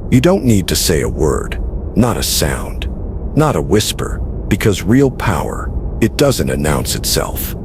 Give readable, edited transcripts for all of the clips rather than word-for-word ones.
You don't need to say a word, not a sound, not a whisper, because real power, it doesn't announce itself.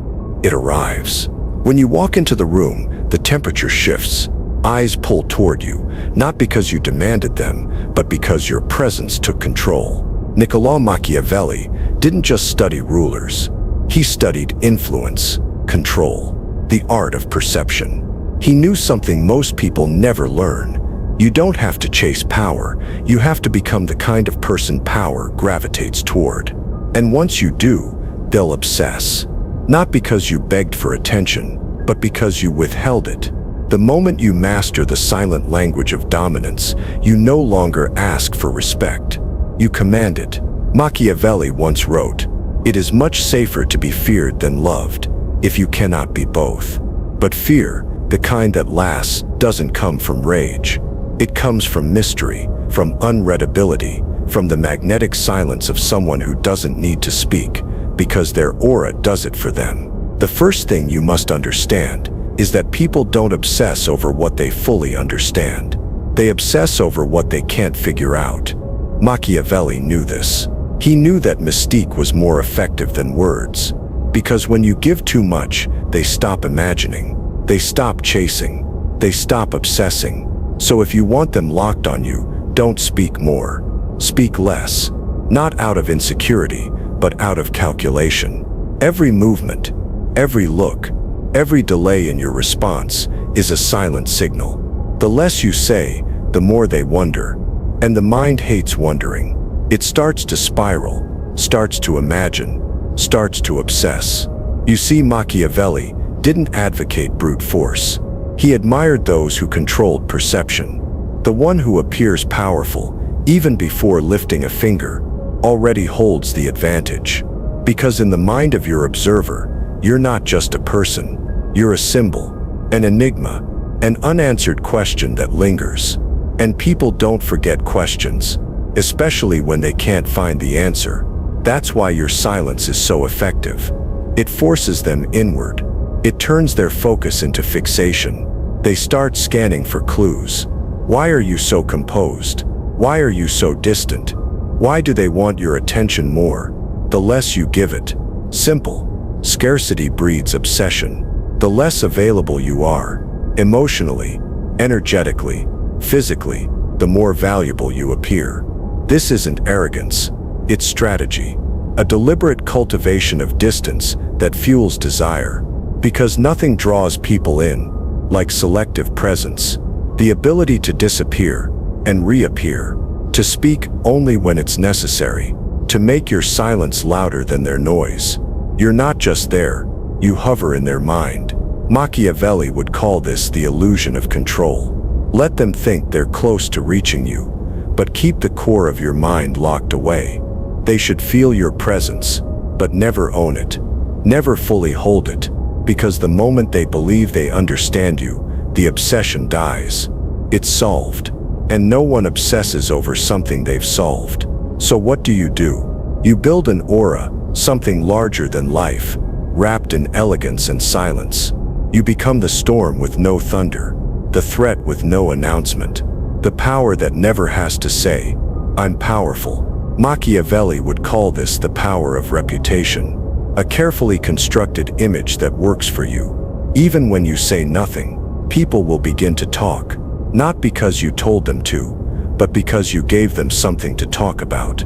It arrives. When you walk into the room, the temperature shifts. Eyes pull toward you, not because you demanded them, but because your presence took control. Niccolò Machiavelli didn't just study rulers. He studied influence, control, the art of perception. He knew something most people never learn. You don't have to chase power. You have to become the kind of person power gravitates toward. And once you do, they'll obsess. Not because you begged for attention, but because you withheld it. The moment you master the silent language of dominance, you no longer ask for respect. You command it. Machiavelli once wrote, "It is much safer to be feared than loved, if you cannot be both." But fear, the kind that lasts, doesn't come from rage. It comes from mystery, from unreadability, from the magnetic silence of someone who doesn't need to speak, because their aura does it for them. The first thing you must understand is that people don't obsess over what they fully understand. They obsess over what they can't figure out. Machiavelli knew this. He knew that mystique was more effective than words. Because when you give too much, they stop imagining. They stop chasing. They stop obsessing. So if you want them locked on you, don't speak more. Speak less. Not out of insecurity, but out of calculation. Every movement, every look, every delay in your response is a silent signal. The less you say, the more they wonder. And the mind hates wondering. It starts to spiral, starts to imagine, starts to obsess. You see, Machiavelli didn't advocate brute force. He admired those who controlled perception. The one who appears powerful, even before lifting a finger, already holds the advantage. Because in the mind of your observer, you're not just a person. You're a symbol, an enigma, an unanswered question that lingers. And people don't forget questions, especially when they can't find the answer. That's why your silence is so effective. It forces them inward. It turns their focus into fixation. They start scanning for clues. Why are you so composed? Why are you so distant? Why do they want your attention more? The less you give it. Simple. Scarcity breeds obsession. The less available you are, emotionally, energetically, physically, the more valuable you appear. This isn't arrogance, it's strategy. A deliberate cultivation of distance that fuels desire. Because nothing draws people in like selective presence, the ability to disappear and reappear, to speak only when it's necessary, to make your silence louder than their noise. You're not just there, you hover in their mind. Machiavelli would call this the illusion of control. Let them think they're close to reaching you, but keep the core of your mind locked away. They should feel your presence, but never own it. Never fully hold it, because the moment they believe they understand you, the obsession dies. It's solved, and no one obsesses over something they've solved. So what do? You build an aura, something larger than life, wrapped in elegance and silence. You become the storm with no thunder, the threat with no announcement, the power that never has to say, "I'm powerful." Machiavelli would call this the power of reputation, a carefully constructed image that works for you. Even when you say nothing, people will begin to talk, not because you told them to, but because you gave them something to talk about.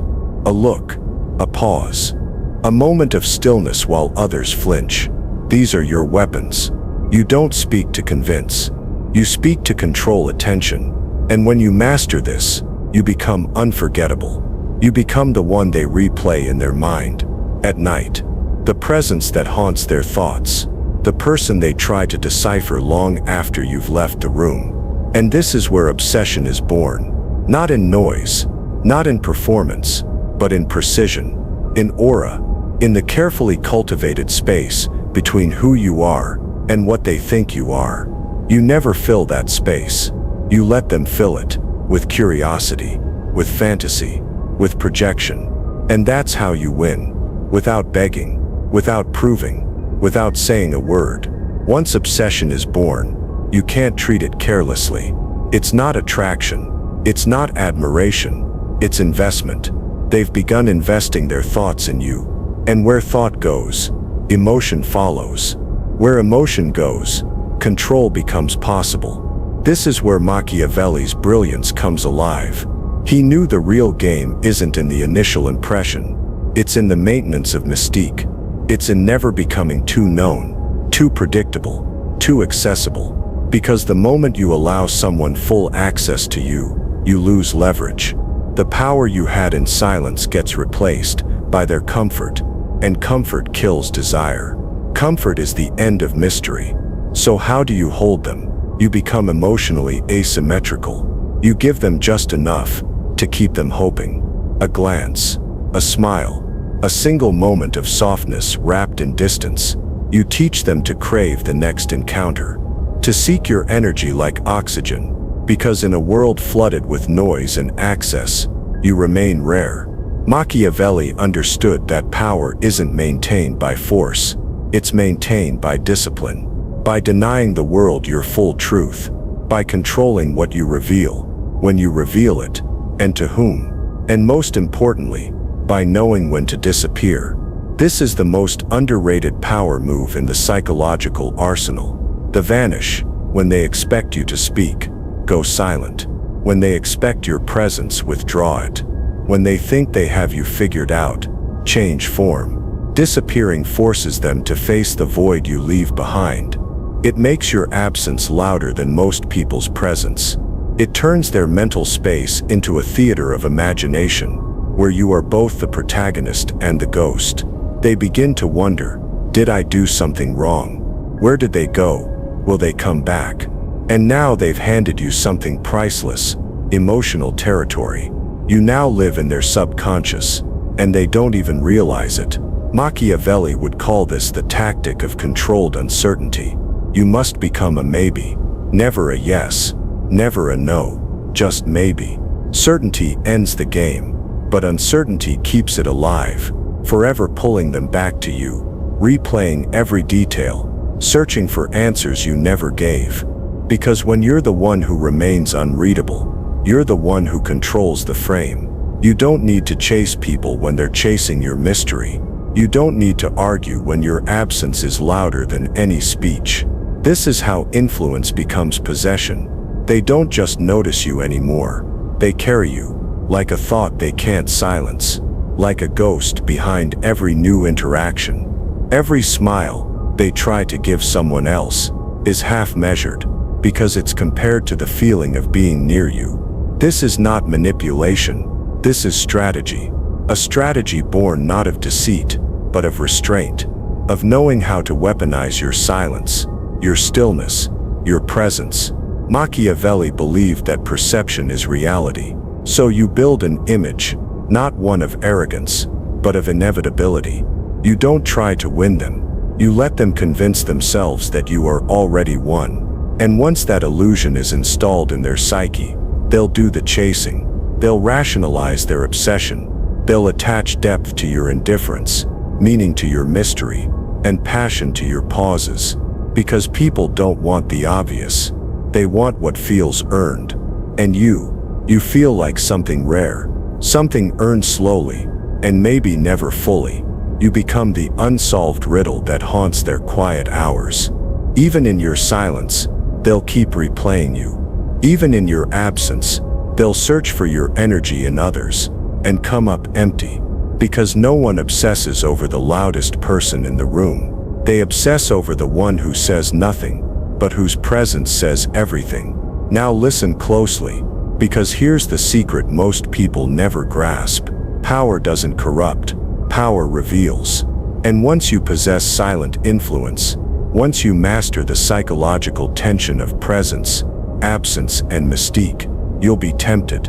A look, a pause, a moment of stillness while others flinch. These are your weapons. You don't speak to convince. You speak to control attention. And when you master this, you become unforgettable. You become the one they replay in their mind at night. The presence that haunts their thoughts. The person they try to decipher long after you've left the room. And this is where obsession is born. Not in noise, not in performance, but in precision, in aura, in the carefully cultivated space between who you are and what they think you are. You never fill that space. You let them fill it, with curiosity, with fantasy, with projection. And that's how you win, without begging, without proving, without saying a word. Once obsession is born, you can't treat it carelessly. It's not attraction, It's not admiration, it's investment. They've begun investing their thoughts in you. And where thought goes, emotion follows. Where emotion goes, control becomes possible. This is where Machiavelli's brilliance comes alive. He knew the real game isn't in the initial impression. It's in the maintenance of mystique. It's in never becoming too known, too predictable, too accessible. Because the moment you allow someone full access to you, you lose leverage. The power you had in silence gets replaced by their comfort, and comfort kills desire. Comfort is the end of mystery. So how do you hold them? You become emotionally asymmetrical. You give them just enough to keep them hoping. A glance, a smile, a single moment of softness wrapped in distance. You teach them to crave the next encounter, to seek your energy like oxygen, because in a world flooded with noise and access, you remain rare. Machiavelli understood that power isn't maintained by force, it's maintained by discipline, by denying the world your full truth, by controlling what you reveal, when you reveal it, and to whom, and most importantly, by knowing when to disappear. This is the most underrated power move in the psychological arsenal. The vanish, when they expect you to speak, go silent. When they expect your presence, withdraw it. When they think they have you figured out, change form. Disappearing forces them to face the void you leave behind. It makes your absence louder than most people's presence. It turns their mental space into a theater of imagination, where you are both the protagonist and the ghost. They begin to wonder, did I do something wrong? Where did they go? Will they come back? And now they've handed you something priceless, emotional territory. You now live in their subconscious, and they don't even realize it. Machiavelli would call this the tactic of controlled uncertainty. You must become a maybe, never a yes, never a no, just maybe. Certainty ends the game, but uncertainty keeps it alive, forever pulling them back to you, replaying every detail, searching for answers you never gave. Because when you're the one who remains unreadable, you're the one who controls the frame. You don't need to chase people when they're chasing your mystery. You don't need to argue when your absence is louder than any speech. This is how influence becomes possession. They don't just notice you anymore. They carry you, like a thought they can't silence, like a ghost behind every new interaction. Every smile they try to give someone else is half-measured, because it's compared to the feeling of being near you. This is not manipulation, this is strategy. A strategy born not of deceit, but of restraint, of knowing how to weaponize your silence, your stillness, your presence. Machiavelli believed that perception is reality. So you build an image, not one of arrogance, but of inevitability. You don't try to win them. You let them convince themselves that you are already won. And once that illusion is installed in their psyche, they'll do the chasing. They'll rationalize their obsession. They'll attach depth to your indifference, meaning to your mystery, and passion to your pauses. Because people don't want the obvious. They want what feels earned. And you feel like something rare, something earned slowly, and maybe never fully. You become the unsolved riddle that haunts their quiet hours. Even in your silence, they'll keep replaying you. Even in your absence, they'll search for your energy in others, and come up empty. Because no one obsesses over the loudest person in the room. They obsess over the one who says nothing, but whose presence says everything. Now listen closely, because here's the secret most people never grasp. Power doesn't corrupt, power reveals. And once you possess silent influence, once you master the psychological tension of presence, absence, and mystique, you'll be tempted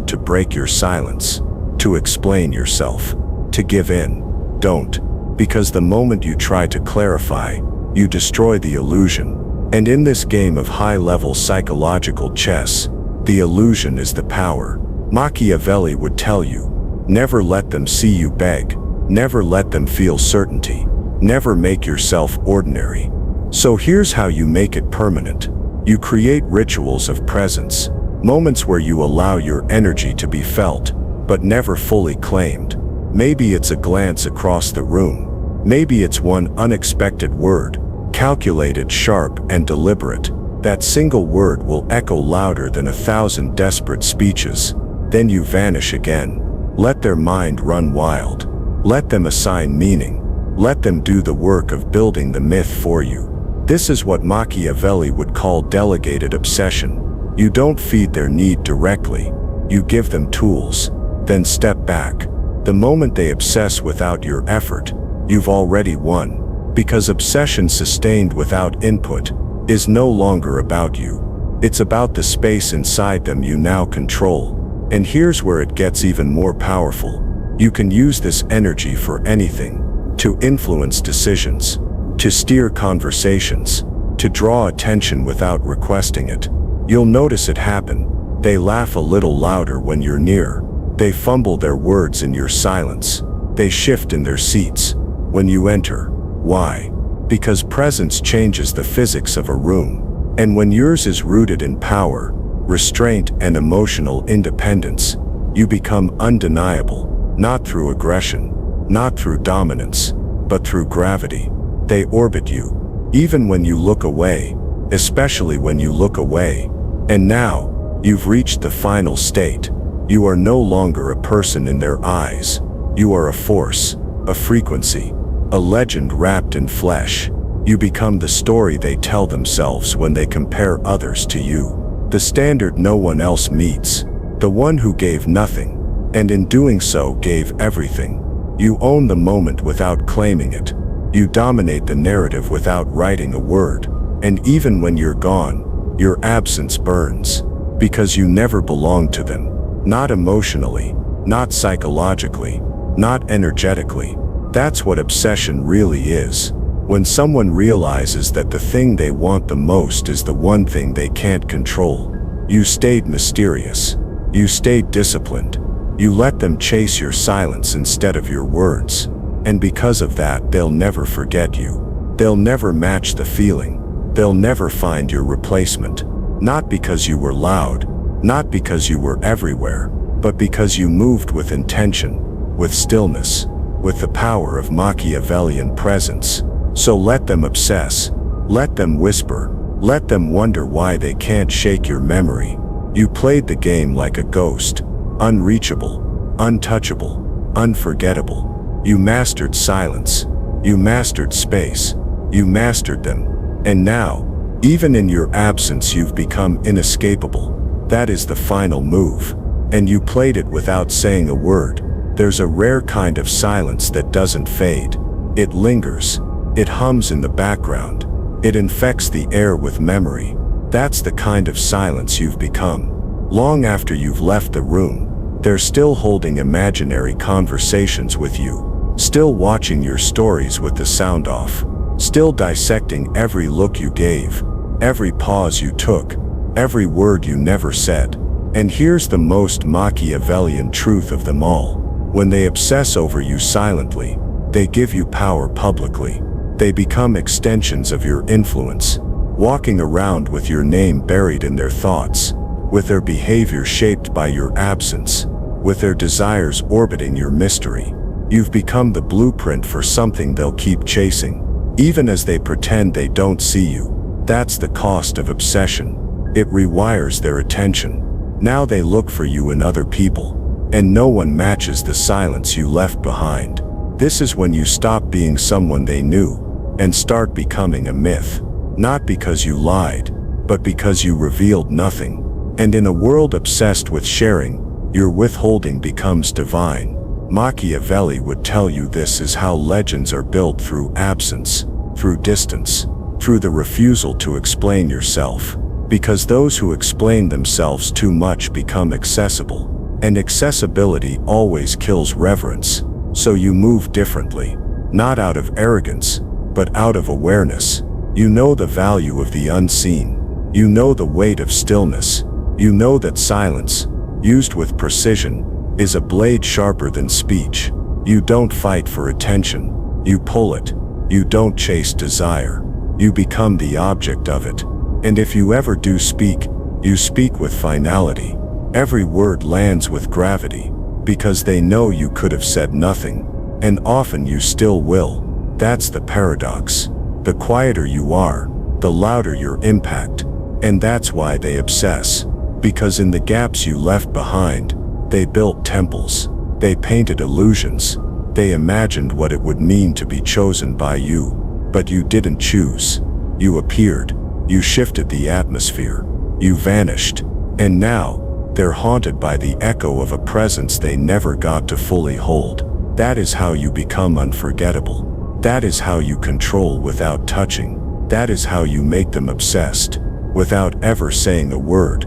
to break your silence, to explain yourself, to give in. Don't, because the moment you try to clarify, you destroy the illusion. And in this game of high-level psychological chess, the illusion is the power. Machiavelli would tell you, never let them see you beg, never let them feel certainty, never make yourself ordinary. So here's how you make it permanent. You create rituals of presence. Moments where you allow your energy to be felt, but never fully claimed. Maybe it's a glance across the room. Maybe it's one unexpected word, calculated, sharp, and deliberate. That single word will echo louder than 1,000 desperate speeches. Then you vanish again. Let their mind run wild. Let them assign meaning. Let them do the work of building the myth for you. This is what Machiavelli would call delegated obsession. You don't feed their need directly. You give them tools, then step back. The moment they obsess without your effort, you've already won. Because obsession sustained without input is no longer about you. It's about the space inside them you now control. And here's where it gets even more powerful. You can use this energy for anything. To influence decisions, to steer conversations, to draw attention without requesting it. You'll notice it happen. They laugh a little louder when you're near. They fumble their words in your silence. They shift in their seats when you enter. Why? Because presence changes the physics of a room. And when yours is rooted in power, restraint, and emotional independence, you become undeniable, not through aggression, not through dominance, but through gravity. They orbit you, even when you look away, especially when you look away. And now, you've reached the final state. You are no longer a person in their eyes. You are a force, a frequency, a legend wrapped in flesh. You become the story they tell themselves when they compare others to you. The standard no one else meets. The one who gave nothing, and in doing so gave everything. You own the moment without claiming it. You dominate the narrative without writing a word. And even when you're gone, your absence burns. Because you never belonged to them. Not emotionally, not psychologically, not energetically. That's what obsession really is. When someone realizes that the thing they want the most is the one thing they can't control. You stayed mysterious. You stayed disciplined. You let them chase your silence instead of your words. And because of that, they'll never forget you. They'll never match the feeling. They'll never find your replacement. Not because you were loud, not because you were everywhere, but because you moved with intention, with stillness, with the power of Machiavellian presence. So let them obsess, let them whisper, let them wonder why they can't shake your memory. You played the game like a ghost, unreachable, untouchable, unforgettable. You mastered silence, you mastered space, you mastered them. And now, even in your absence, you've become inescapable. That is the final move. And you played it without saying a word. There's a rare kind of silence that doesn't fade. It lingers. It hums in the background. It infects the air with memory. That's the kind of silence you've become. Long after you've left the room, they're still holding imaginary conversations with you, still watching your stories with the sound off, still dissecting every look you gave, every pause you took, every word you never said. And here's the most Machiavellian truth of them all. When they obsess over you silently, they give you power publicly. They become extensions of your influence, walking around with your name buried in their thoughts, with their behavior shaped by your absence, with their desires orbiting your mystery. You've become the blueprint for something they'll keep chasing, even as they pretend they don't see you. That's the cost of obsession. It rewires their attention. Now they look for you in other people, and no one matches the silence you left behind. This is when you stop being someone they knew, and start becoming a myth. Not because you lied, but because you revealed nothing. And in a world obsessed with sharing, your withholding becomes divine. Machiavelli would tell you this is how legends are built: through absence, through distance, through the refusal to explain yourself. Because those who explain themselves too much become accessible. And accessibility always kills reverence. So you move differently, not out of arrogance, but out of awareness. You know the value of the unseen. You know the weight of stillness. You know that silence, used with precision, is a blade sharper than speech. You don't fight for attention. You pull it. You don't chase desire. You become the object of it. And if you ever do speak, You speak with finality. Every word lands with gravity, because they know you could have said nothing, and often you still will. That's the paradox. The quieter you are, the louder your impact. And that's why they obsess. Because in the gaps you left behind, they built temples. They painted illusions. They imagined what it would mean to be chosen by you. But you didn't choose. You appeared. You shifted the atmosphere. You vanished. And now, they're haunted by the echo of a presence they never got to fully hold. That is how you become unforgettable. That is how you control without touching. That is how you make them obsessed, without ever saying a word.